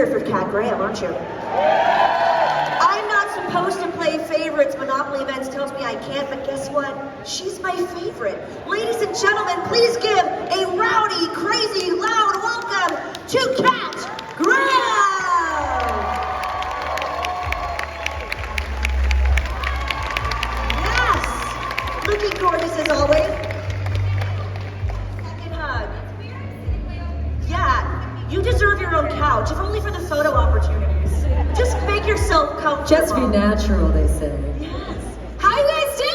here for Kat Graham, aren't you? I'm not supposed to play favorites. Monopoly Events tells me I can't, but guess what? She's my favorite. Ladies and gentlemen, please give a rowdy, crazy, loud welcome to Kat Graham! Yes! Looking gorgeous as always. Second hug. Yeah, you deserve your own couch, if only for the photo opportunities. Just make yourself comfortable. Just be natural, they say. Yes. How you guys doing?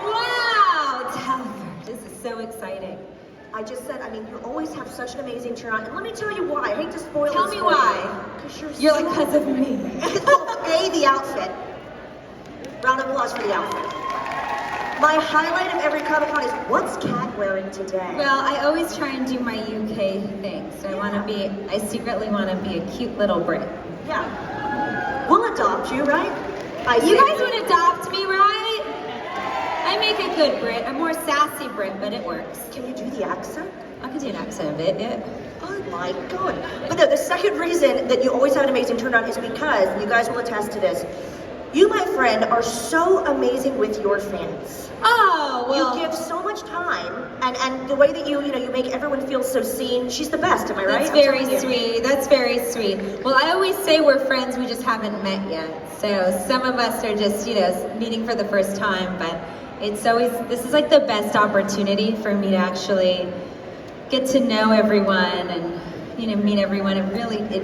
Wow, Telford, this is so exciting. I just said, you always have such an amazing turnout. And let me tell you why. I hate to spoil Tell this me for you. why. Because You're like, because of me. A, the outfit. Round of applause for the outfit. My highlight of every Comic-Con is, what's Kat wearing today? Well, I always try and do my UK thing. So I secretly want to be a cute little Brit. Yeah. We'll adopt you, right? You guys would adopt me, right? I make a good Brit. I'm more sassy Brit, but it works. Can you do the accent? I can do an accent of it, yeah. Oh my God. But no, the second reason that you always have an amazing turnout is because, and you guys will attest to this, you, my friend, are so amazing with your fans. Oh, well. You give so much time, and the way that you make everyone feel so seen. She's the best, am I right? That's very sweet. That's very sweet. Well, I always say we're friends, we just haven't met yet. So some of us are just, meeting for the first time, but this is like the best opportunity for me to actually get to know everyone and, meet everyone. It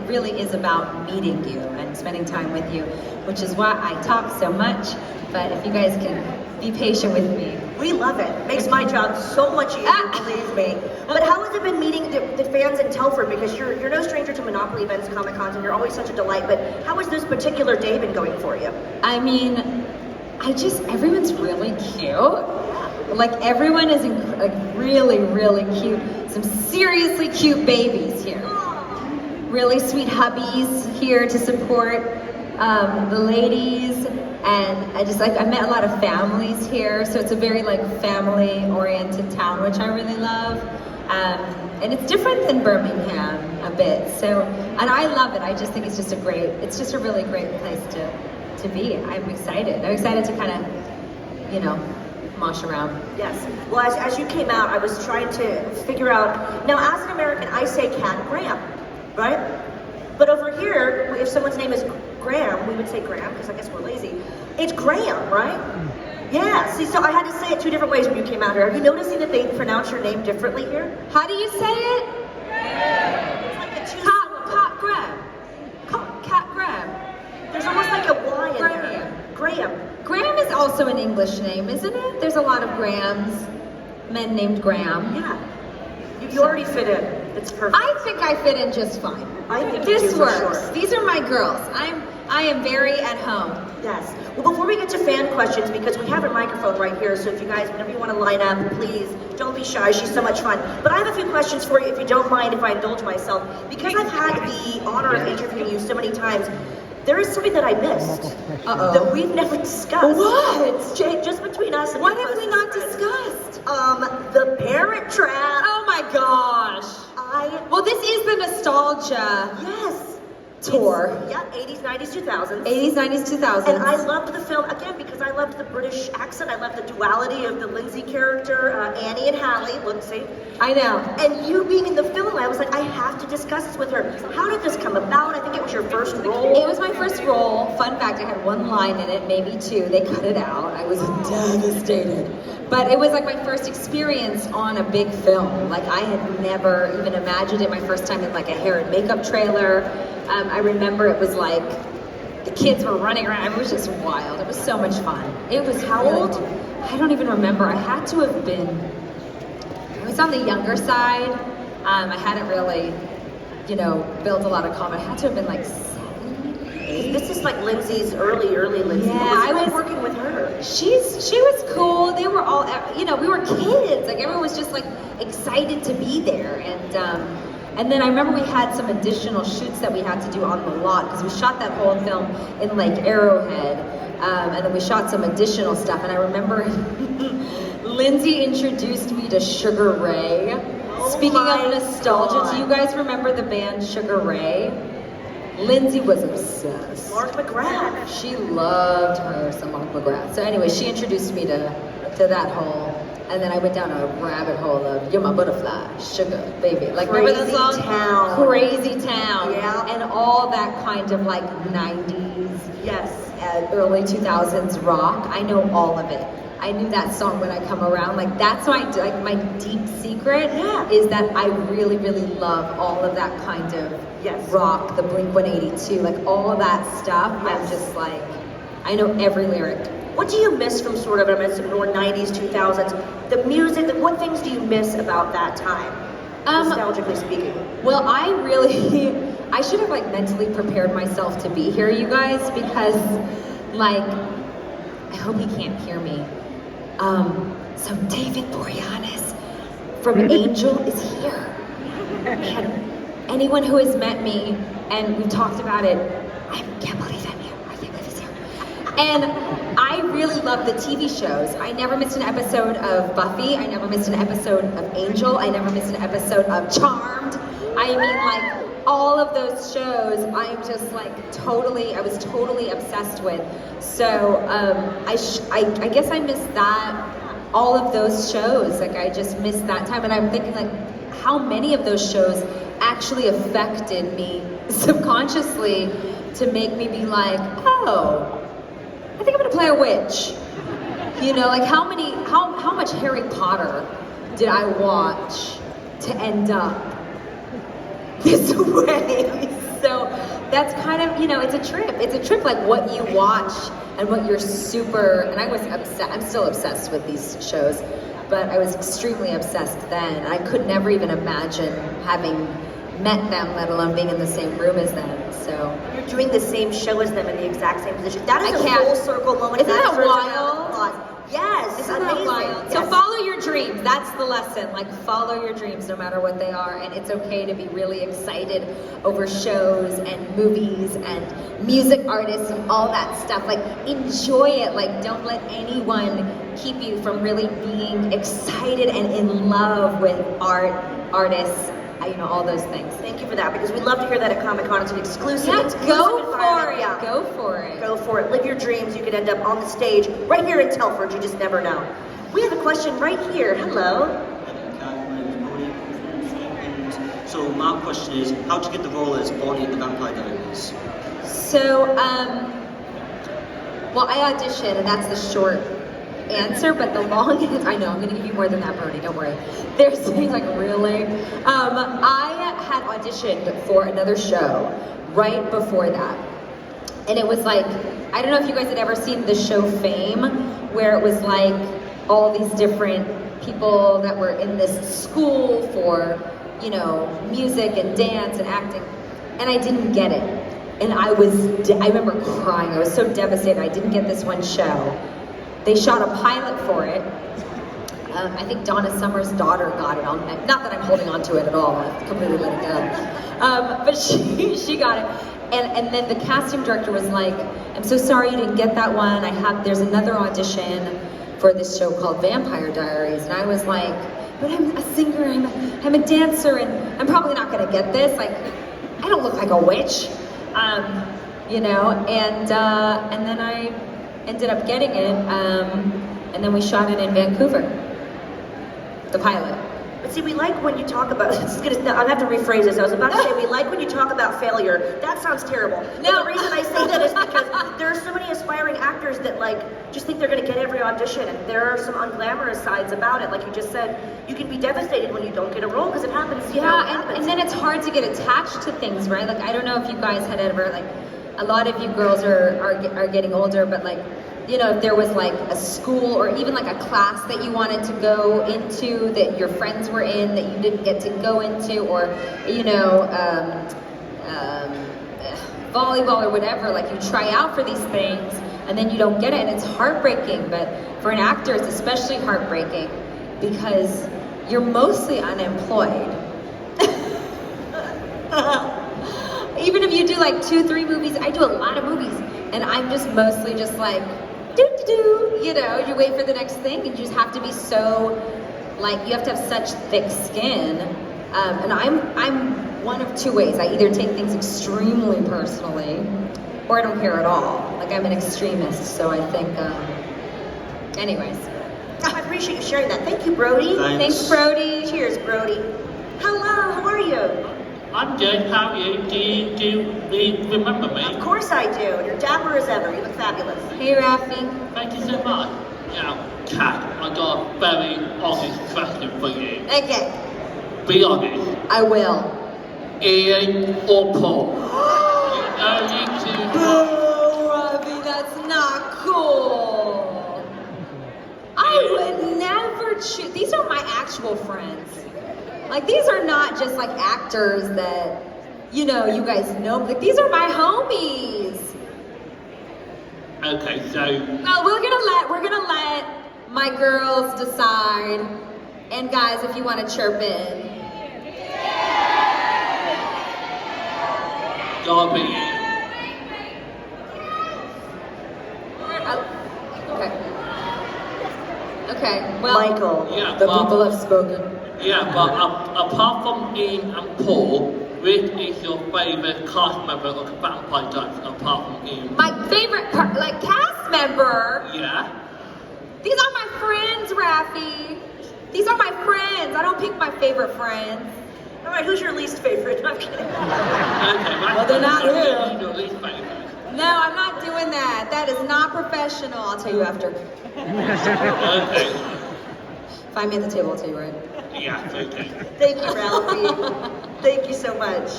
really is about meeting you and spending time with you, which is why I talk so much. But if you guys can be patient with me. We love it. Makes my job so much easier, believe me. But how has it been meeting the fans in Telford? Because you're no stranger to Monopoly Events, Comic-Cons, and you're always such a delight. But how has this particular day been going for you? Everyone's really cute. Like, everyone is really, really cute. Some seriously cute babies here. Really sweet hubbies here to support the ladies. And I met a lot of families here. So it's a very family-oriented town, which I really love. And it's different than Birmingham a bit. So, and I love it. I just think it's just a really great place to be. I'm excited. I'm excited to kind of, mosh around. Yes. Well, as you came out, I was trying to figure out, now as an American, I say Kat Graham, right? But over here, if someone's name is Graham, we would say Graham, because I guess we're lazy. It's Graham, right? Yeah, see, so I had to say it two different ways when you came out here. Are you noticing that they pronounce your name differently here? How do you say it? Graham. It's like a two Kat Graham. Kat Graham. There's almost like a Y in there. Graham. Graham is also an English name, isn't it? There's a lot of Grahams, men named Graham. Yeah. You already fit in. It's perfect. I think I fit in just fine. I think this you do, works. For sure. These are my girls. I am very at home. Yes. Well, before we get to fan questions, because we have a microphone right here, so if you guys, whenever you want to line up, please don't be shy. She's so much fun. But I have a few questions for you, if you don't mind, if I indulge myself. Because I've had the honor of interviewing you so many times, there is something that I missed that we've never discussed. What? Just between us and what have we not discussed? The Parent Trap. Oh my gosh. Well, this is the nostalgia. Yes. Tour. Yeah, 80s, 90s, 2000s. 80s, 90s, 2000s. And I loved the film, again, because I loved the British accent. I loved the duality of the Lindsay character, Annie and Hallie, Lindsay. I know. And you being in the film, I was like, I have to discuss this with her. How did this come about? I think it was your first role. It was my first role. Fun fact, I had one line in it, maybe two. They cut it out. I was devastated. But it was like my first experience on a big film. Like, I had never even imagined it. My first time in like a hair and makeup trailer. I remember it was like, the kids were running around. It was just wild. It was so much fun. It was how old? I don't even remember. I had to have been, I was on the younger side. I hadn't really, built a lot of confidence. I had to have been like 7. This is like Lindsay's early Lindsay. Yeah, I was working with her. She was cool. They were all, we were kids. Like, everyone was just like excited to be there. And then I remember we had some additional shoots that we had to do on the lot, because we shot that whole film in Lake Arrowhead, and then we shot some additional stuff. And I remember Lindsay introduced me to Sugar Ray. Speaking my of nostalgia, God. do you guys remember the band Sugar Ray? Lindsay was obsessed. Mark McGrath. She loved her some Mark McGrath. So anyway, she introduced me to that whole, and then I went down a rabbit hole of You're My Butterfly, Sugar, Baby. Like, remember the Crazy song? Town. Crazy Town. Yeah. And all that kind of like 90s, Yes. early 2000s rock. I know all of it. I knew that song when I come around. Like, that's my deep secret. Yeah. Is that I really, really love all of that kind of Yes. rock, the Blink-182, like all of that stuff. Yes. I'm just like, I know every lyric. What do you miss from sort of, I mean, some more 90s, 2000s? The music, what things do you miss about that time? Nostalgically speaking. Well, I really, I should have like mentally prepared myself to be here, you guys, because like, I hope he can't hear me. So David Boreanaz from Angel is here. And anyone who has met me, and we've talked about it, I can't believe I'm here. I can't believe he's here. And I really love the TV shows. I never missed an episode of Buffy. I never missed an episode of Angel. I never missed an episode of Charmed. I mean, like, all of those shows, I'm just like I was totally obsessed with. So I guess I missed that, all of those shows. Like, I just missed that time. And I'm thinking, like, how many of those shows actually affected me subconsciously to make me be like, oh, I think I'm gonna play a witch. You know, like how much Harry Potter did I watch to end up this way? So that's kind of, you know, it's a trip. It's a trip, like what you watch and what you're and I was obsessed, I'm still obsessed with these shows, but I was extremely obsessed then. I could never even imagine having met them, let alone being in the same room as them. So You're doing the same show as them in the exact same position. That is I a can't. full circle moment. Isn't that deserves a round of wild? applause. Yes, Isn't that amazing. wild? Yes. So follow your dreams. That's the lesson. Like, follow your dreams no matter what they are. And it's okay to be really excited over shows and movies and music artists and all that stuff. Like, enjoy it. Like, don't let anyone keep you from really being excited and in love with art, artists, you know, all those things. Thank you for that, because we love to hear that at Comic-Con. It's an exclusive, Yeah, exclusive go for environment. it. Yeah. Go for it. Go for it. Live your dreams. You could end up on the stage right here in Telford. You just never know. We have a question right here. Hello. So my question is, how'd you get the role as Bonnie in the Vampire Diaries? So, well, I auditioned, and that's the short answer, but the long answer, I know, I'm gonna give you more than that, Brody, don't worry. There's things like, really? I had auditioned for another show right before that. And it was like, I don't know if you guys had ever seen the show Fame, where it was like all these different people that were in this school for, you know, music and dance and acting. And I didn't get it. And I remember crying. I was so devastated. I didn't get this one show. They shot a pilot for it. I think Donna Summer's daughter got it. Not that I'm holding on to it at all. I completely let it go. But she got it. And then the casting director was like, I'm so sorry you didn't get that one. There's another audition for this show called Vampire Diaries. And I was like, but I'm a singer, I'm a dancer, and I'm probably not gonna get this. Like, I don't look like a witch. You know, and then I ended up getting it, and then we shot it in Vancouver, the pilot. But see, we like when you talk about, I'll have to rephrase this. I was about to say, we like when you talk about failure. That sounds terrible. No. And the reason I say that is because there are so many aspiring actors that like, just think they're gonna get every audition, and there are some unglamorous sides about it. Like you just said, you can be devastated when you don't get a role, because it happens, you know, it happens. And then it's hard to get attached to things, right? Like, I don't know if you guys had ever, like, a lot of you girls are getting older, but like, you know, if there was like a school or even like a class that you wanted to go into that your friends were in that you didn't get to go into, or, you know, volleyball or whatever, like you try out for these things and then you don't get it, and it's heartbreaking. But for an actor, it's especially heartbreaking because you're mostly unemployed. Even if you do like 2-3 movies, I do a lot of movies, and I'm just mostly just like, you know, you wait for the next thing, and you just have to be so, like, you have to have such thick skin And I'm one of two ways. I either take things extremely personally, or I don't care at all. Like I'm an extremist, so I think. Anyways. I appreciate you sharing that. Thank you, Brody. Thanks. Brody. Cheers, Brody. Hello, how are you? I'm good. How are you? Do you remember me? Of course I do. You're dapper as ever. You look fabulous. Hey, Rafi. Thank you so much. Now, Kat, I got a very honest question for you. Okay. Be honest. I will. Ian or Paul? Only two. Oh, Rafi, that's not cool. I would never choose. These are my actual friends. Like, these are not just like actors that, you know, you guys know. Like, these are my homies. Okay, so No, we're gonna let my girls decide. And guys, if you want to chirp in. Darby. Okay. Okay. Well, Michael. Yeah, the well, people have spoken. yeah, but apart from Ian and Paul, which is your favorite cast member of the Vampire Diaries apart from Ian? My favorite like cast member. Yeah. These are my friends, Rafi. These are my friends. I don't pick my favorite friends. All right, who's your least favorite? I'm kidding. Okay, that's Well, they're not here. your least favorite. No, I'm not doing that. That is not professional. I'll tell you after. Okay. Find me at the table, I'll tell you right. Yeah, okay. Thank you, Ralphie. Thank you so much.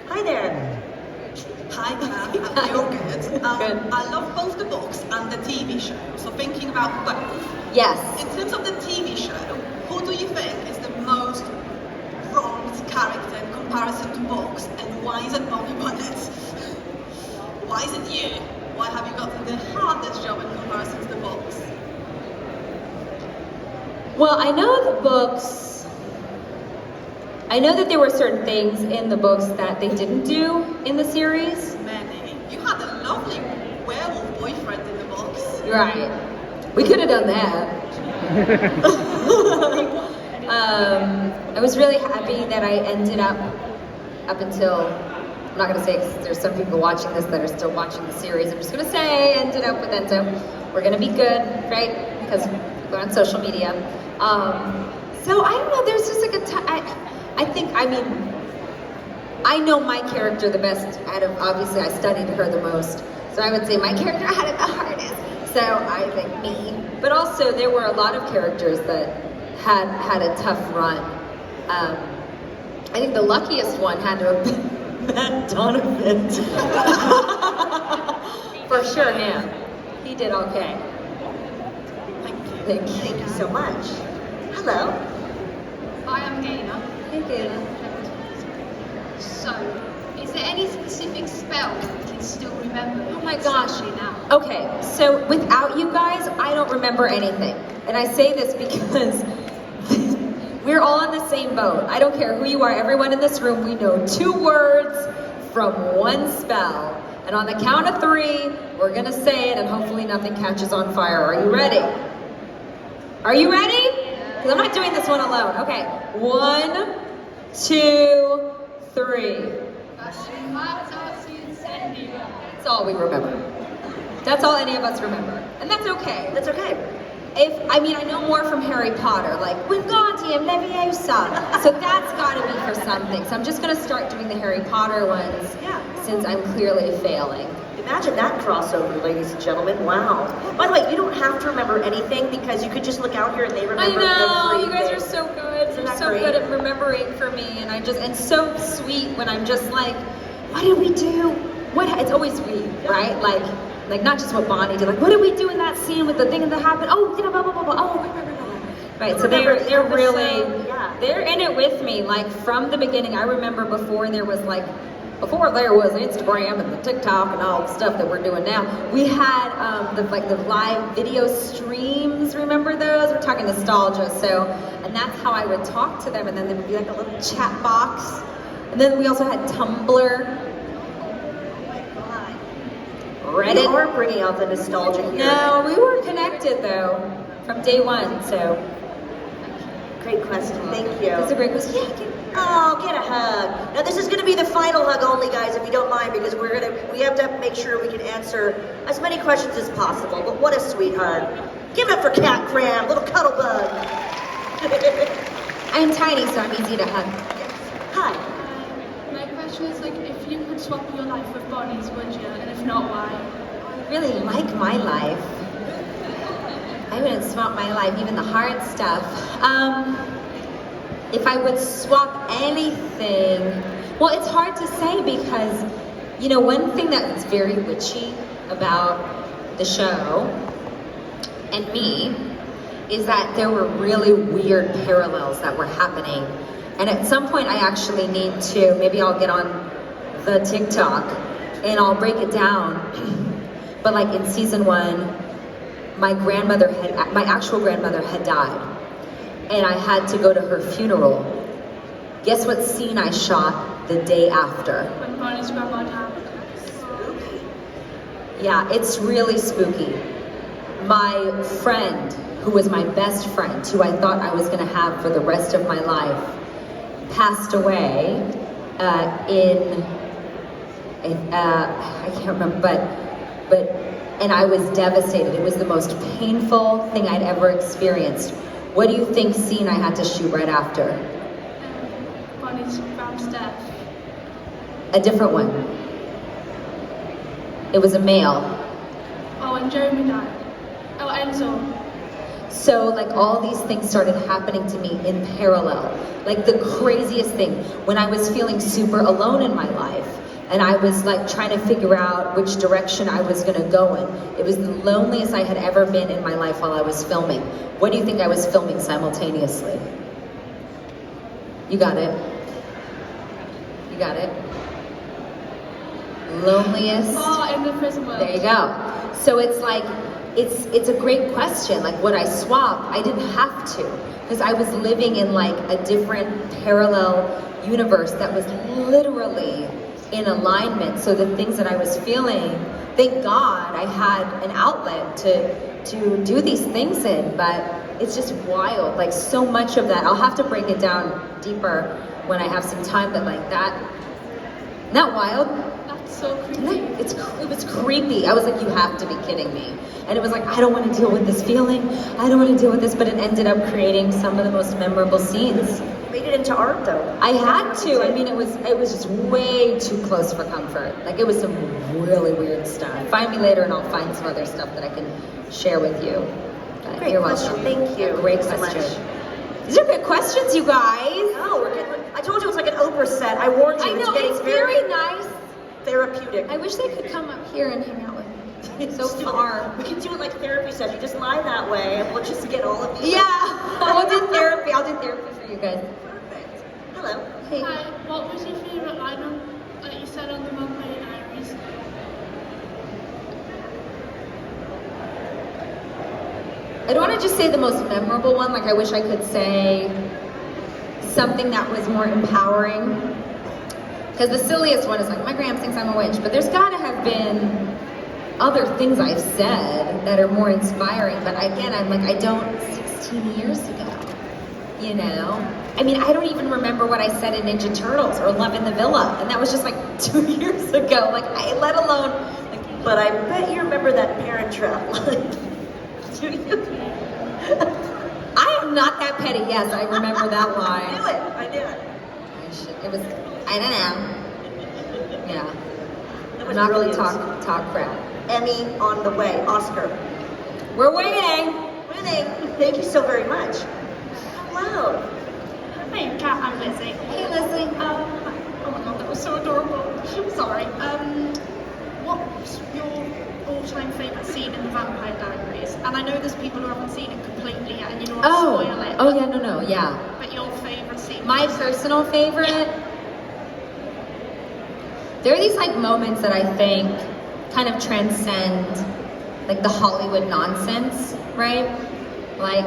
Hi there. Hi, Kat. I'm real good. Good. I love both the books and the TV show. So thinking about both. Yes. In terms of the TV show, who do you think is the most wronged character in comparison to books, and why is it Bonnie Burnett? Why is it you? Why have you gotten the hardest job in comparison to the books? Well, I know the books. I know that there were certain things in the books that they didn't do in the series. Many. You had a lovely werewolf boyfriend in the books. You're right. We could have done that. I was really happy that I ended up until, I'm not going to say because there's some people watching this that are still watching the series. I'm just going to say I ended up with Enzo. We're going to be good, right? Because we're on social media. So I don't know, there's just like I know my character the best out of, obviously I studied her the most. So I would say my character had it the hardest. So I think me. But also there were a lot of characters that had a tough run. I think the luckiest one had to have been Matt Donovan. For sure, him. He did okay. Thank you. Thank you so much. Hello. Hi, I'm Gaina. Hey, Gayla. So, is there any specific spell that you can still remember? Oh my gosh. Especially now. Okay, so without you guys, I don't remember anything. And I say this because we're all in the same boat. I don't care who you are, everyone in this room, we know 2 words from one spell. And on the count of 3, we're gonna say it and hopefully nothing catches on fire. Are you ready? Are you ready? Because I'm not doing this one alone. Okay, 1, 2, 3. That's all we remember. That's all any of us remember. And that's okay. That's okay. I know more from Harry Potter, like Wingardium Leviosa. So that's gotta be for something. So I'm just gonna start doing the Harry Potter ones, Yeah. since I'm clearly failing. Imagine that crossover, ladies and gentlemen. Wow. By the way, you don't have to remember anything because you could just look out here and they I remember know, you guys everything. are so good. Isn't You're that so great? good at remembering for me, and so sweet when I'm just like, what did we do? It's always we, right? Like not just what Bonnie did. Like, what did we do in that scene with the thing that happened? Oh, you know, blah blah blah blah. Oh, right. So they're Remember the really episode, yeah. they're in it with me. Like from the beginning, I remember before there was Instagram and the TikTok and all the stuff that we're doing now. We had the live video streams. Remember those? We're talking nostalgia. So, and that's how I would talk to them. And then there would be like a little chat box. And then we also had Tumblr, Reddit. We are bringing out the nostalgia here. No, we were connected though from day one. So, Great question. Thank you. That's a great question. Yeah, Oh, get a hug. Now this is going to be the final hug only, guys, if you don't mind, because we have to make sure we can answer as many questions as possible. But what a sweet hug. Give it up for Cat Graham, little cuddle bug. I'm tiny, so I'm easy to hug. Hi. My question is like, if you could swap your life with bodies, would you? And if not, why? I really like my life. I wouldn't swap my life, even the hard stuff. If I would swap anything, well, it's hard to say because, you know, one thing that's very witchy about the show and me is that there were really weird parallels that were happening. And at some point I actually need to, maybe I'll get on the TikTok and I'll break it down. But like in season 1, my actual grandmother had died. And I had to go to her funeral. Guess what scene I shot the day after? When Bonnie's grandma died. Yeah, it's really spooky. My friend, who was my best friend, who I thought I was gonna have for the rest of my life, passed away I can't remember, and I was devastated. It was the most painful thing I'd ever experienced. What do you think scene I had to shoot right after? Bonnie's grand's death. A different one. It was a male. Oh, and Jeremy died. Oh, Enzo. So like all these things started happening to me in parallel. Like the craziest thing, when I was feeling super alone in my life, and I was like trying to figure out which direction I was gonna go in. It was the loneliest I had ever been in my life while I was filming. What do you think I was filming simultaneously? You got it. You got it. Loneliest. Oh, in the prison world. There you go. So it's like, it's a great question. Like, would I swap? I didn't have to, because I was living in like a different parallel universe that was literally in alignment. So the things that I was feeling, thank God I had an outlet to do these things in, but it's just wild. Like so much of that, I'll have to break it down deeper when I have some time, but like that, isn't that wild? That's so creepy. It was creepy. I was like, you have to be kidding me. And it was like, I don't want to deal with this feeling. I don't want to deal with this, but it ended up creating some of the most memorable scenes. Made it into art though. I had to. I mean, it was just way too close for comfort. Like it was some really weird stuff. Find me later and I'll find some other stuff that I can share with you. But Great you're question. welcome. Thank you. Great so question. much. These are good questions, you guys. No, we're getting, I told you it was like an Oprah set. I warned you. I know, getting it's very nice. therapeutic. I wish they could come up here and hang out with me. So Just do it. far. We can do it like therapy session. Just lie that way and we'll just get all of you. Yeah, I'll do therapy. I'll do therapy for you guys. Perfect. Hello. Hey. Hi, what was your favourite line that you said on the Vampire Diaries? I don't want to just say the most memorable one. Like I wish I could say something that was more empowering. Because the silliest one is like, my gram thinks I'm a witch. But there's got to have been other things I've said that are more inspiring. But again, I'm like, I don't, 16 years ago, you know? I mean, I don't even remember what I said in Ninja Turtles or Love in the Villa. And that was just like 2 years ago. Like, let alone. Like, But I bet you remember that Parent Trap line. Do you? I am not that petty. Yes, I remember that I line. knew it. I knew it. It was, I don't know. Yeah. It I'm was not going brilliant. to talk crap. Emmy on the way. Oscar. We're winning. Winning. Thank you so very much. Hello. Hey, Kat, I'm Lizzie. Hey, Leslie. Oh my god, that was so adorable. Sorry. What's your all-time favourite scene in the Vampire Diaries? And I know there's people who haven't seen it completely yet, and you don't want to spoil it. Oh yeah, no, yeah. But your favourite scene? My personal favorite. There are these like moments that I think kind of transcend like the Hollywood nonsense, right? Like,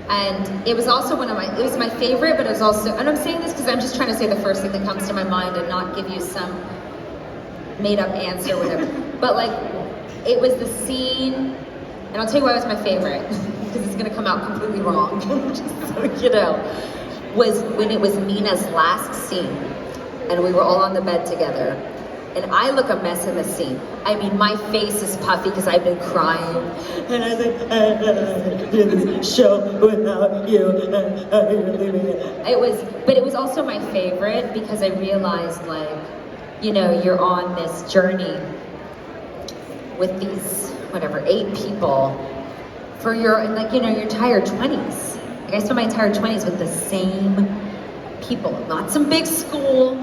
and it was also it was my favorite, but it was also, and I'm saying this because I'm just trying to say the first thing that comes to my mind and not give you some made up answer or whatever. But like, it was the scene, and I'll tell you why it was my favorite, because it's gonna come out completely wrong, just so you know, was when it was Mina's last scene, and we were all on the bed together, and I look a mess in the scene. I mean, my face is puffy because I've been crying, and I was like, I do this show without you, but it was also my favorite because I realized, like, you know, you're on this journey with these, whatever, 8 people for your, like, you know, your entire 20s. Like, I spent my entire 20s with the same people. Not some big school,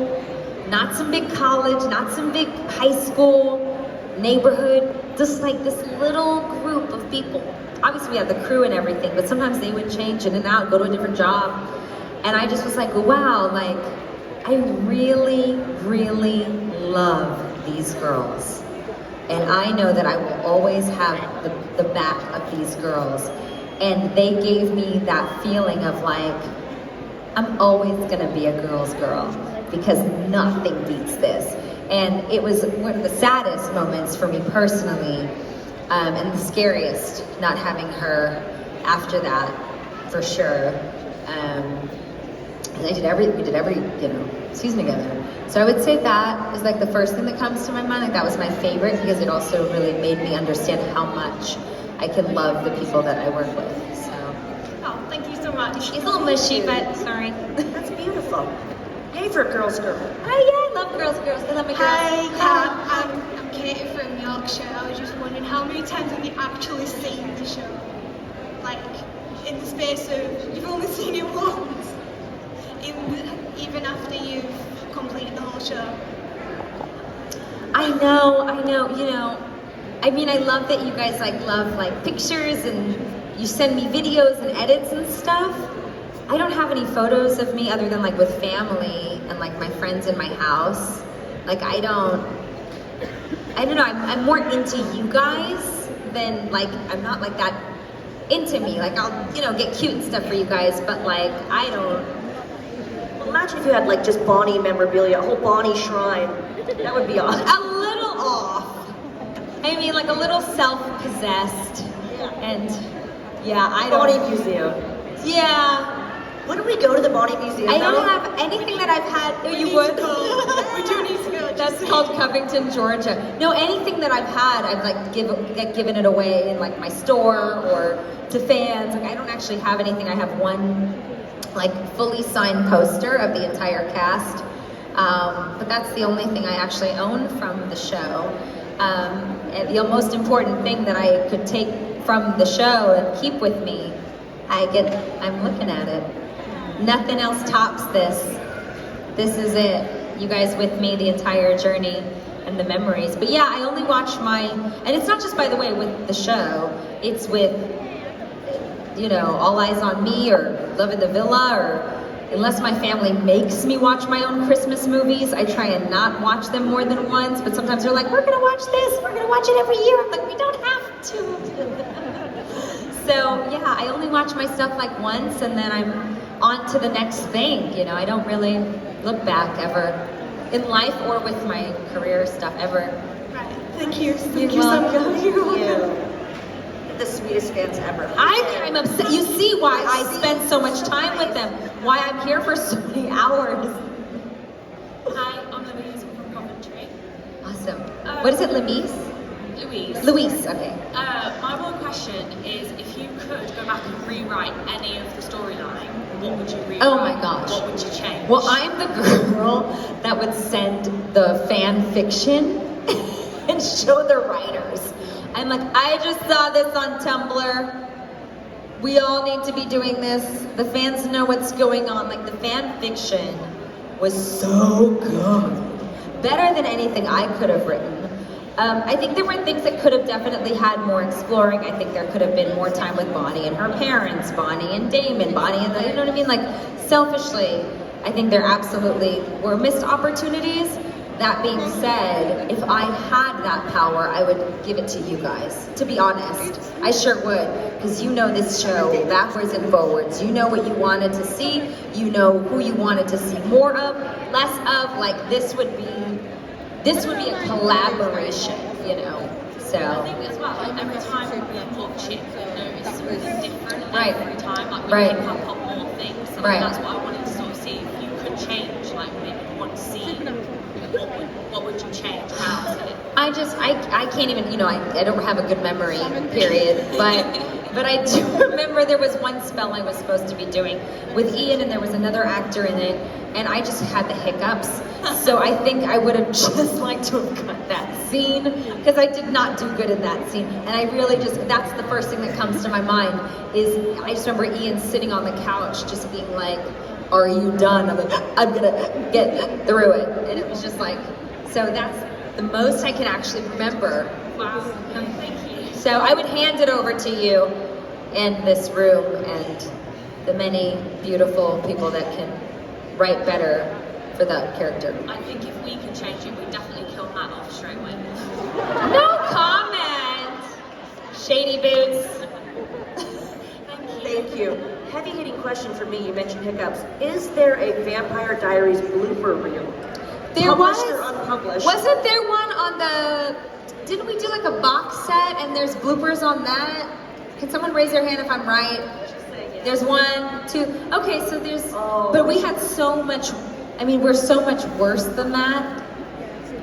not some big college, not some big high school, neighborhood, just like this little group of people. Obviously we had the crew and everything, but sometimes they would change in and out, go to a different job. And I just was like, wow, like, I really, really love these girls. And I know that I will always have the back of these girls. And they gave me that feeling of like, I'm always gonna be a girl's girl because nothing beats this. And it was one of the saddest moments for me personally, and the scariest, not having her after that, for sure. And we did every, you know, season together. So I would say that is like the first thing that comes to my mind. Like that was my favorite because it also really made me understand how much I can love the people that I work with. So. Oh, thank you so much. She's a little mushy, but sorry. That's beautiful. Yay for a girl's girl. Hi, yeah, I love girls. I love my girls. Hi, I'm Katie from Yorkshire. I was just wondering how many times have you actually seen the show? Like, in the space of, you've only seen it once. Even after you've completed the whole show. I know, you know, I mean, I love that you guys love pictures and you send me videos and edits and stuff. I don't have any photos of me other than like with family and like my friends in my house. Like I don't know, I'm more into you guys than like, I'm not like that into me. Like I'll, you know, get cute and stuff for you guys, but like, I don't. Well, imagine if you had like just Bonnie memorabilia, a whole Bonnie shrine. That would be awesome. A little off. I mean, like a little self-possessed. And yeah, I don't. Bonnie Museum. Yeah. Wouldn't we go to the Bonnie Museum? I don't have anything that I've had. Oh, you would? We do need to go. That's called Covington, Georgia. No, anything that I've had, I've like given it away in like my store or to fans. Like I don't actually have anything. I have one like fully signed poster of the entire cast. But that's the only thing I actually own from the show. And the most important thing that I could take from the show and keep with me, I'm looking at it. Nothing else tops this. This is it. You guys with me the entire journey and the memories. But yeah, I only watch and it's not just, by the way, with the show. It's with, you know, All Eyes on Me or Love in the Villa, or unless my family makes me watch my own Christmas movies, I try and not watch them more than once. But sometimes they're like, we're gonna watch this, we're gonna watch it every year. I'm like, we don't have to. So yeah, I only watch my stuff like once and then I'm on to the next thing. You know, I don't really look back ever in life or with my career stuff ever. Right. Thank you. Thank you so much. You're welcome. The sweetest fans ever. I'm upset. You see why I spend so much time with them. Why I'm here for so many hours. Hi, I'm Louise from Coventry. Awesome. What is it, Louise? Louise, okay. My one question is, if you could go back and rewrite any of the storyline, what would you rewrite? Oh my gosh. What would you change? Well, I'm the girl that would send the fan fiction and show the writers. I'm like, I just saw this on Tumblr. We all need to be doing this. The fans know what's going on. Like the fan fiction was so good. Better than anything I could have written. I think there were things that could have definitely had more exploring. I think there could have been more time with Bonnie and her parents, Bonnie and Damon, Bonnie and you know what I mean? Like selfishly, I think there absolutely were missed opportunities. That being said, if I had that power, I would give it to you guys. To be honest, I sure would, because you know this show backwards and forwards. You know what you wanted to see. You know who you wanted to see more of, less of. Like this would be this would be a collaboration, you know. So. I think as well, like every time we watch it, you notice something different Right. every time. Like we Right. pick up on more things. So Right. that's what I wanted to sort of see if you could change, like maybe one scene. What would you change about it? I can't even, you know, I don't have a good memory, period, but I do remember there was one spell I was supposed to be doing with Ian, and there was another actor in it, and I just had the hiccups. So I think I would have just liked to have cut that scene, because I did not do good in that scene. And I really that's the first thing that comes to my mind is, I just remember Ian sitting on the couch just being like, "Are you done?" I'm like, "I'm gonna get through it." And it was just like, so that's the most I can actually remember. Wow, thank you. So I would hand it over to you and this room and the many beautiful people that can write better for that character. I think if we could change it, we'd definitely kill Matt off straight away. No comment! Shady boots. Thank you. Heavy hitting question for me. You mentioned hiccups. Is there a Vampire Diaries blooper reel? There was. Published or unpublished? Wasn't there one on the, didn't we do like a box set and there's bloopers on that? Can someone raise their hand if I'm right? There's 1, 2, okay, so there's, but we had so much, I mean, we're so much worse than that.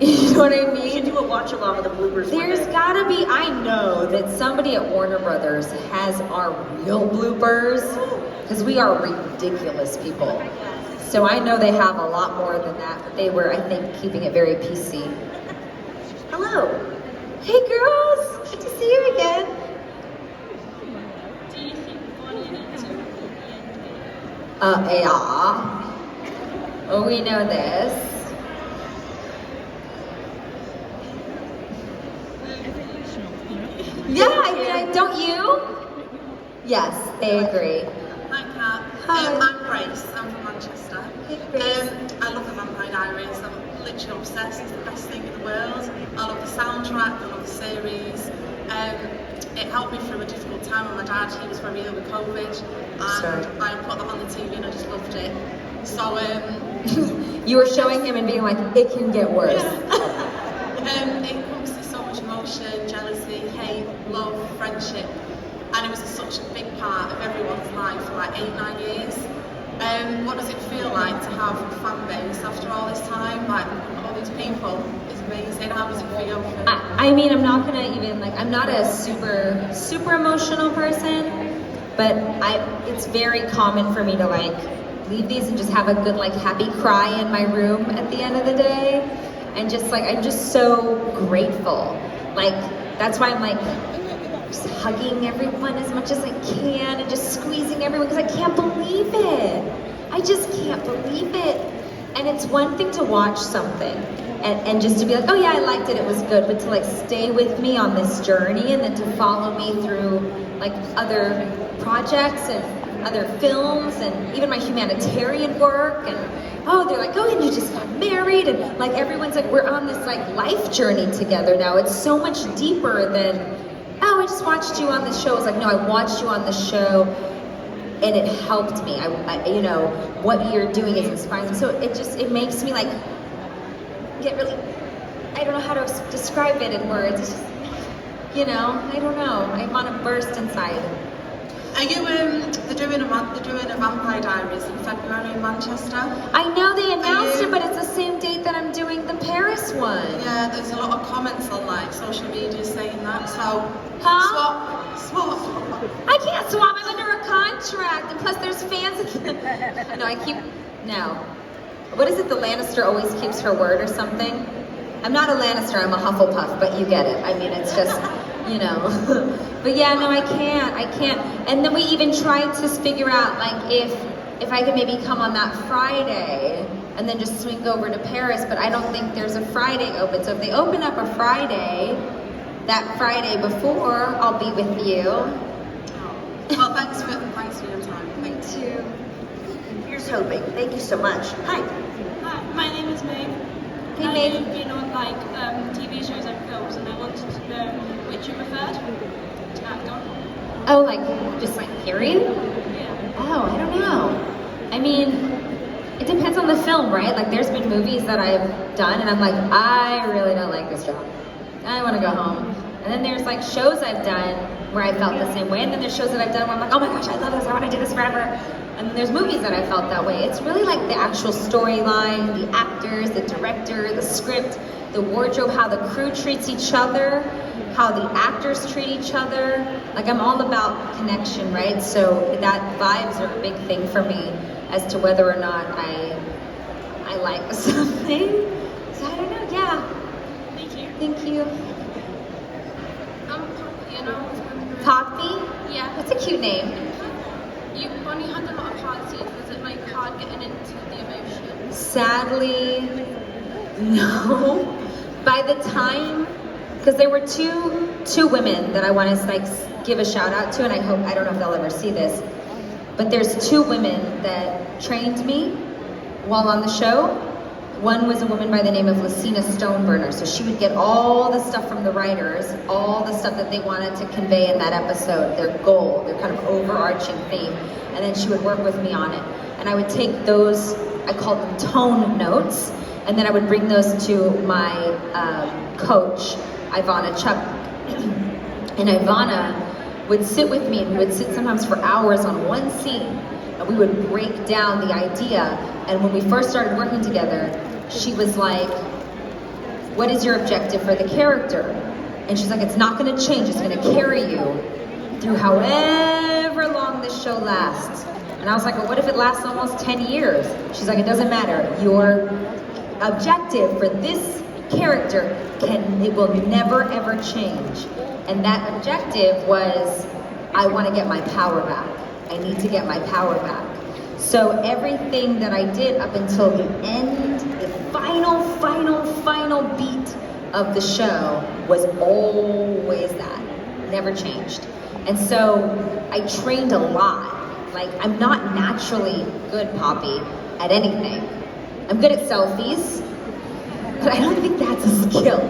You know what I We should mean? do a watch along of the bloopers. one There's day. gotta be, I know that somebody at Warner Brothers has our real bloopers, because we are ridiculous people. So I know they have a lot more than that, but they were, I think, keeping it very PC. Hello. Hey girls, good to see you again. Do you think Bonnie and Ed will be Yeah. Oh, we know this. Yeah, I mean, don't you? Yes, they agree. Hi, Kat. Hi. I'm Grace. I'm from Manchester. Hey, Grace. I love the Vampire Diaries. I'm literally obsessed. It's the best thing in the world. I love the soundtrack. I love the series. It helped me through a difficult time with my dad. He was very ill with COVID, and Sorry. I put that on the TV and I just loved it. So, You were showing him and being like, it can get worse. it encompasses so much emotion, jealousy, hate, love, friendship, and it was such a big part of everyone's life for like 8-9 years. What does it feel like to have a fan base after all this time? Like all these people, it's amazing. How does it feel? I mean, I'm not gonna even like, I'm not a super emotional person, but it's very common for me to like leave these and just have a good like happy cry in my room at the end of the day. And just like, I'm just so grateful. Like, that's why I'm like, just hugging everyone as much as I can and just squeezing everyone because I can't believe it. I just can't believe it. And it's one thing to watch something and just to be like, oh yeah, I liked it, it was good, but to like stay with me on this journey and then to follow me through like other projects and other films and even my humanitarian work and oh, they're like, oh, and you just got married and like everyone's like, we're on this like life journey together now. It's so much deeper than, oh, I just watched you on the show. It's like, no, I watched you on the show and it helped me. I you know, what you're doing is inspiring. So it makes me like get really, I don't know how to describe it in words. It's just, you know, I don't know. I want to burst inside. Are you they're doing a Vampire Diaries in February in Manchester? I know they announced you- it, but it's the same date that I'm doing the Paris one. Yeah, there's a lot of comments on like social media saying that. So Huh? swap. I can't swap. I'm under a contract, and plus there's fans. No. What is it? The Lannister always keeps her word or something. I'm not a Lannister. I'm a Hufflepuff, but you get it. I mean, it's just, you know. But yeah, no, I can't. And then we even tried to figure out like if I could maybe come on that Friday and then just swing over to Paris, but I don't think there's a Friday open. So if they open up a Friday, that Friday before, I'll be with you. Well, thanks for your time. Thank you. Here's hoping. Thank you so much. Hi. Hi, my name is Maeve. Hey, I Maeve. have been on like TV shows and films, and I wanted to know which you preferred to act on. Oh, like just like period? Yeah. Oh, I don't know. I mean, It depends on the film, right? Like there's been movies that I've done and I'm like, I really don't like this job. I want to go home. And then there's like shows I've done where I felt the same way. And then there's shows that I've done where I'm like, oh my gosh, I love this. I want to do this forever. And then there's movies that I felt that way. It's really like the actual storyline, the actors, the director, the script, the wardrobe, how the crew treats each other, how the actors treat each other. Like I'm all about connection, right? So that vibes are a big thing for me as to whether or not I like something. So I don't know, yeah. Thank you. Thank you. You know, I was wondering. Poppy? Yeah. That's a cute name. When you had a lot of hard scenes, was it like hard getting into the emotions? Sadly, no. By the time, because there were two women that I want to like give a shout out to, and I don't know if they'll ever see this, but there's two women that trained me while on the show. One was a woman by the name of Lucina Stoneburner, so she would get all the stuff from the writers, all the stuff that they wanted to convey in that episode, their goal, their kind of overarching theme, and then she would work with me on it. And I would take those, I called them tone notes, and then I would bring those to my coach, Ivana Chuck. And Ivana would sit with me, and we would sit sometimes for hours on one scene, and we would break down the idea. And when we first started working together, she was like, what is your objective for the character? And she's like, it's not gonna change, it's gonna carry you through however long this show lasts. And I was like, well, what if it lasts almost 10 years? She's like, it doesn't matter. Your objective for this character it will never ever change. And that objective was, I wanna get my power back. I need to get my power back. So everything that I did up until the end, the final beat of the show was always that, never changed. And so I trained a lot. Like I'm not naturally good, Poppy, at anything. I'm good at selfies, but I don't think that's a skill.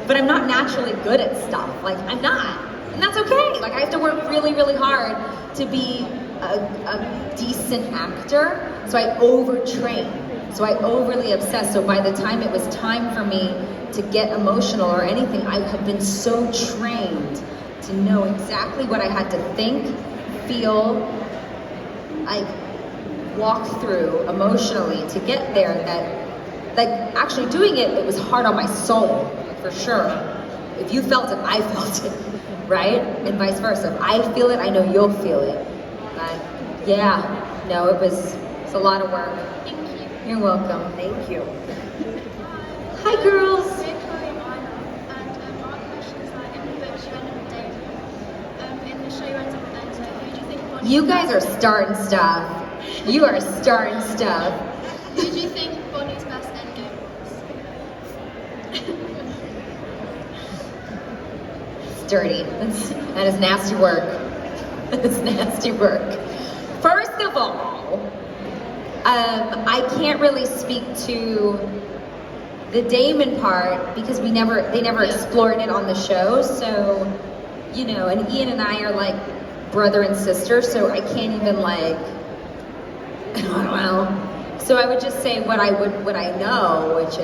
But I'm not naturally good at stuff. Like I'm not, and that's okay. Like I have to work really, really hard to be a decent actor, so I overtrain, so I overly obsess. So by the time it was time for me to get emotional or anything, I have been so trained to know exactly what I had to think, feel, like walk through emotionally to get there. That, like actually doing it, it was hard on my soul, for sure. If you felt it, I felt it, right? And vice versa. If I feel it, I know you'll feel it. But yeah, no, it's a lot of work. Thank you. You're welcome. Thank you. Hi, girls. Our question is like, in the books you end up with David. In the show you end up with Enzo. Who do you think Bonnie... You guys are starting stuff. You are starting stuff. Who do you think Bonnie's best endgame was? It's dirty. That is nasty work. That is nasty work. First of all, I can't really speak to the Damon part because they never explored it on the show. So, you know, and Ian and I are like brother and sister, so I can't even like, I don't know. So I would just say what I know, which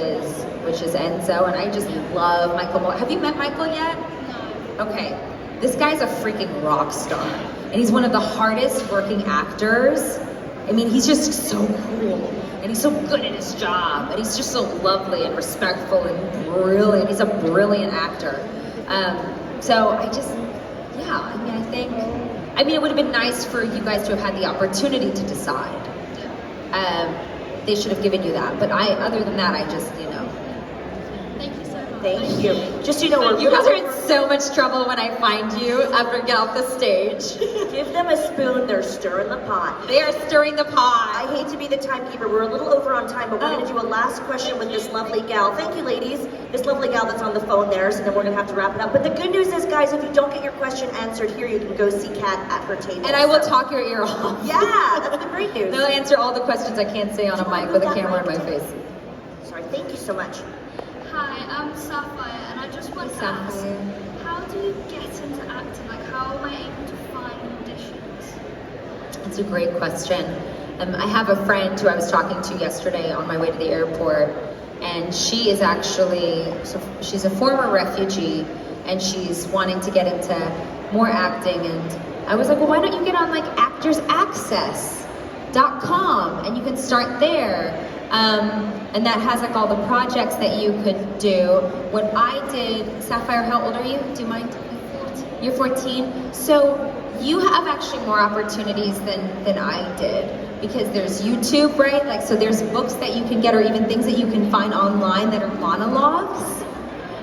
is Enzo, and I just love Michael. Have you met Michael yet? No. Okay. This guy's a freaking rock star, and he's one of the hardest working actors. I mean, he's just so cool, and he's so good at his job, and he's just so lovely and respectful and brilliant. He's a brilliant actor. So I mean, it would have been nice for you guys to have had the opportunity to decide. They should have given you that, but other than that, I just, you know. Thank you so much. Thank you. Just so you know, You guys are in so much trouble when I find you after I get off the stage. give them a spoon, they're stirring the pot. They are stirring the pot. I hate to be the timekeeper, we're a little over on time, but we're gonna do a last question with this lovely gal. Thank you, ladies. This lovely gal that's on the phone there, so then we're gonna have to wrap it up. But the good news is, guys, if you don't get your question answered here, you can go see Kat at her table. And I will So- talk your ear off. Yeah, that's the great news. They'll answer all the questions I can't say on a mic with a camera in my face. Sorry, thank you so much. Hi, I'm Sapphire, and I just want to ask, Sapphire. how do you get into acting? Like, how am I able to find auditions? It's a great question. I have a friend who I was talking to yesterday on my way to the airport, and she is actually, so she's a former refugee, and she's wanting to get into more acting, and I was like, well, why don't you get on like actorsaccess.com, and you can start there. And that has like all the projects that you could do. When I did, Sapphire, how old are you? Do you mind? You're 14. So you have actually more opportunities than I did, because there's YouTube, right? Like, so there's books that you can get, or even things that you can find online that are monologues.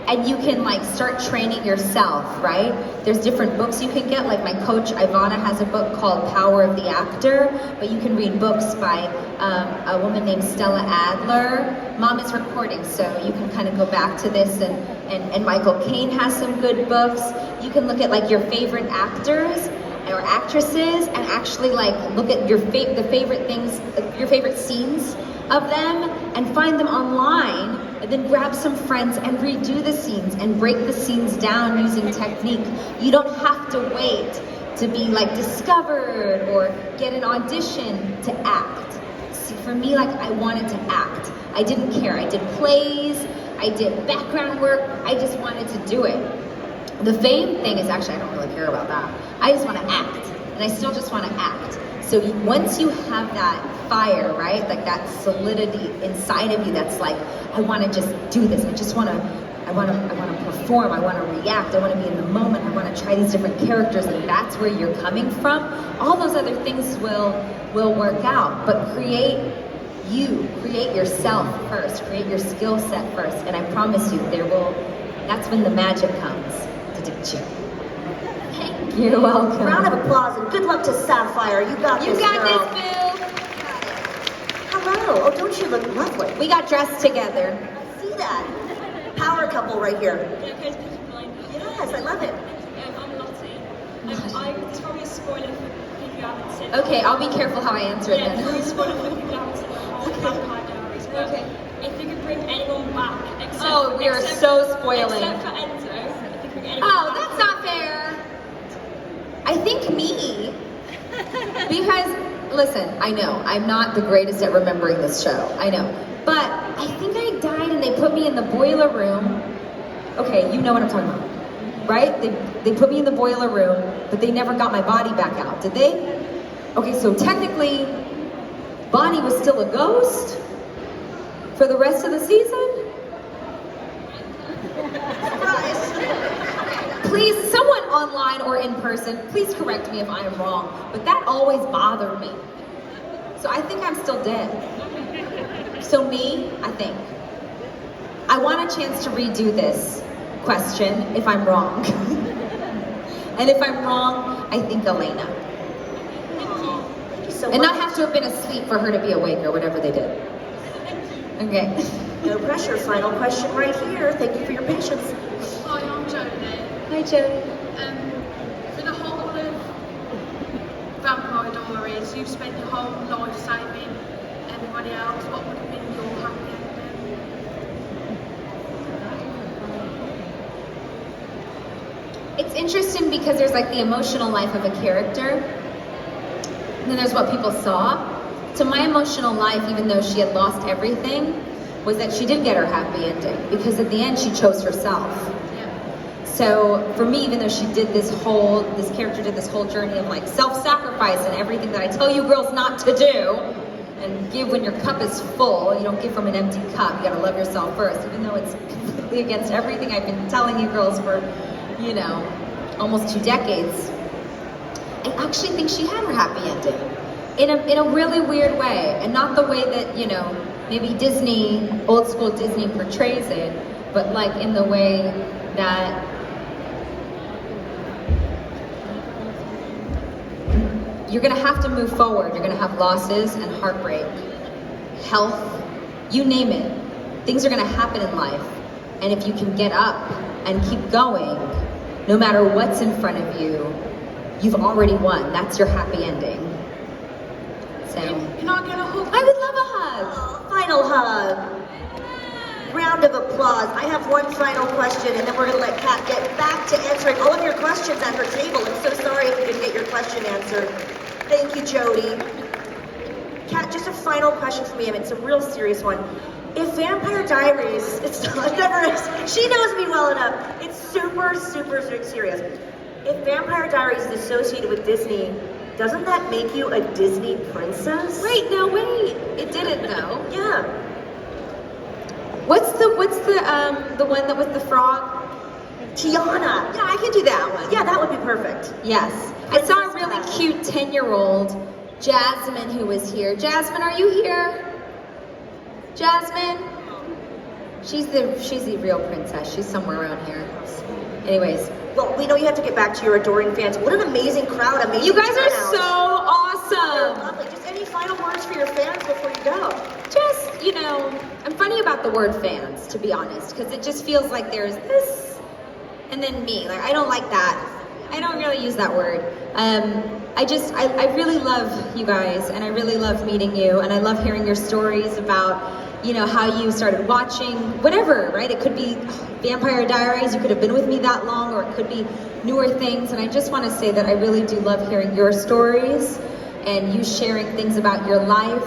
And you can like start training yourself, right? There's different books you can get, like my coach Ivana has a book called Power of the Actor, but you can read books by a woman named Stella Adler. Mom is recording, so you can kind of go back to this, and Michael Caine has some good books. You can look at like your favorite actors or actresses and actually like look at your the favorite things, your favorite scenes of them, and find them online, and then grab some friends and redo the scenes and break the scenes down using technique. You don't have to wait to be like discovered or get an audition to act. See, for me, like I wanted to act. I didn't care. I did plays, I did background work, I just wanted to do it. The fame thing is actually, I don't really care about that. I just want to act, and I still just want to act. So once you have that fire, right, like that solidity inside of you, that's like, I want to just do this. I want to perform. I want to react. I want to be in the moment. I want to try these different characters, and that's where you're coming from. All those other things will work out. But create yourself first. Create your skill set first, and I promise you, that's when the magic comes. You're welcome. Round of applause and good luck to Sapphire. You got this, girl. This, Boo. Hello. Oh, don't you look lovely? We got dressed together. See that? Power couple right here. Yeah, okay, it's blind. Yes, I love it. I'm Lottie. It's probably a spoiler for people who haven't seen it. Okay, I'll be careful how I answer it Yeah, then. it's probably a spoiler for people who haven't seen the whole Vampire Diaries. But Okay. if you could bring anyone back, except Oh, we are so spoiling. Except for Enzo, if you could bring anyone Oh, back. that's not fair. I think me. Because, listen, I know, I'm not the greatest at remembering this show. I know. But I think I died and they put me in the boiler room. Okay, you know what I'm talking about. Right? They put me in the boiler room, but they never got my body back out, did they? Okay, so technically, Bonnie was still a ghost for the rest of the season? Please, someone online or in person, please correct me if I am wrong, but that always bothered me. So I think I'm still dead. So me, I think. I want a chance to redo this question if I'm wrong. And if I'm wrong, I think Elena. Thank you so And much. not have to have been asleep for her to be awake or whatever they did. Okay. No pressure. Final question right here. Thank you for your patience. Hi, I'm Jodie. Hi, Jodie. For the whole of Vampire Diaries, you've spent your whole life saving everybody else. What would have been your happy ending? It's interesting because there's like the emotional life of a character, and then there's what people saw. So my emotional life, even though she had lost everything, was that she did get her happy ending, because at the end she chose herself. So for me, even though this character did this whole journey of like self-sacrifice and everything that I tell you girls not to do, and give when your cup is full, you don't give from an empty cup, you gotta love yourself first, even though it's completely against everything I've been telling you girls for, almost 2 decades. I actually think she had her happy ending in a really weird way, and not the way that, maybe Disney, old school Disney portrays it, but like in the way that you're gonna have to move forward. You're gonna have losses and heartbreak, health, you name it. Things are gonna happen in life. And if you can get up and keep going, no matter what's in front of you, you've already won. That's your happy ending. So, You're not gonna hook. I would love a hug. Oh, final hug. Round of applause. I have one final question, and then we're going to let Kat get back to answering all of your questions at her table. I'm so sorry if you didn't get your question answered. Thank you, Jodie. Kat, just a final question for me, and it's a real serious one. If Vampire Diaries, it's not, never is, she knows me well enough, it's super, super, super serious. If Vampire Diaries is associated with Disney, doesn't that make you a Disney princess? Wait, it didn't though. Yeah. What's the one that was the frog? Tiana. Yeah, I can do that one. Yeah, that would be perfect. Yes. I saw a really cute 10-year-old, Jasmine, who was here. Jasmine, are you here? Jasmine? She's the real princess. She's somewhere around here. Anyways. Well, we know you have to get back to your adoring fans. What an amazing crowd, amazing You guys are turnout. so awesome. They're lovely. Just any final words for your fans before you go? Just, I'm funny about the word fans, to be honest, because it just feels like there's this and then me. Like, I don't like that. I don't really use that word. I really love you guys, and I really love meeting you, and I love hearing your stories about, how you started watching, whatever, right? It could be Vampire Diaries, you could have been with me that long, or it could be newer things, and I just want to say that I really do love hearing your stories, and you sharing things about your life,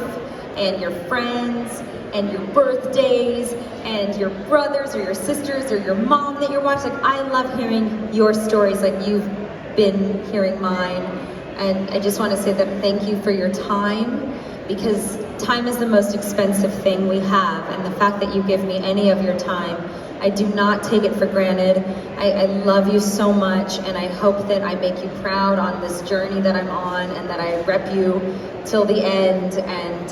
and your friends, and your birthdays, and your brothers or your sisters or your mom that you're watching. Like, I love hearing your stories like you've been hearing mine. And I just want to say that thank you for your time, because time is the most expensive thing we have. And the fact that you give me any of your time, I do not take it for granted. I love you so much, and I hope that I make you proud on this journey that I'm on, and that I rep you till the end, and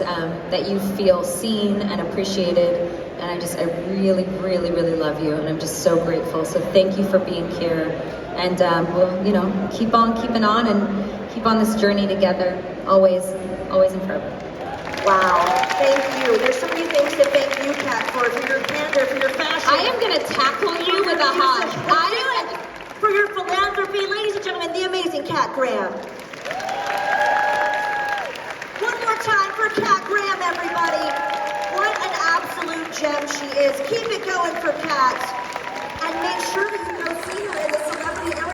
that you feel seen and appreciated. And I really, really, really love you, and I'm just so grateful. So thank you for being here, and we'll, keep on keeping on and keep on this journey together, always, always and forever. Wow, thank you. There's so many things to thank you, Kat, for your candor, for your fashion. I am gonna tackle you with a hug. For your philanthropy, ladies and gentlemen, the amazing Kat Graham. One more time for Kat Graham, everybody. What an absolute gem she is. Keep it going for Kat.